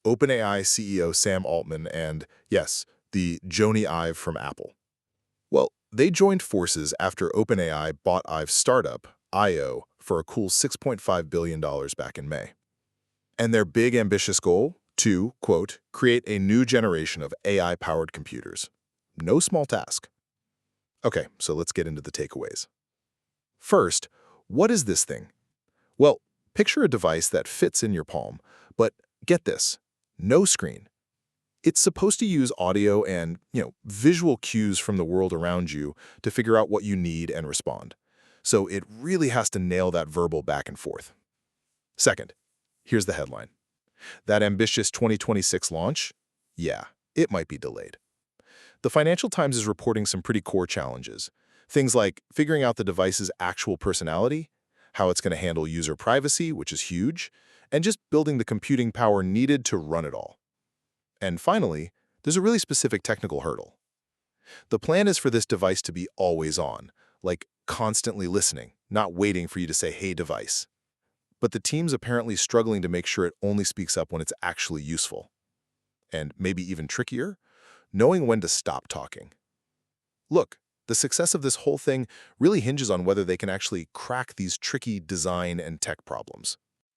OpenAI CEO Sam Altman and, yes, the Jony Ive from Apple. Well, they joined forces after OpenAI bought Ive's startup, IO, for a cool $6.5 billion back in May. And their big ambitious goal? To, quote, create a new generation of AI-powered computers. No small task. Okay, so let's get into the takeaways. First, what is this thing? Well, picture a device that fits in your palm, but get this, no screen. It's supposed to use audio and, visual cues from the world around you to figure out what you need and respond. So it really has to nail that verbal back and forth. Second, here's the headline. That ambitious 2026 launch? Yeah, it might be delayed. The Financial Times is reporting some pretty core challenges. Things like figuring out the device's actual personality, how it's going to handle user privacy, which is huge, and just building the computing power needed to run it all. And finally, there's a really specific technical hurdle. The plan is for this device to be always on, like constantly listening, not waiting for you to say, "Hey, device." But the team's apparently struggling to make sure it only speaks up when it's actually useful. And maybe even trickier, knowing when to stop talking. Look, the success of this whole thing really hinges on whether they can actually crack these tricky design and tech problems.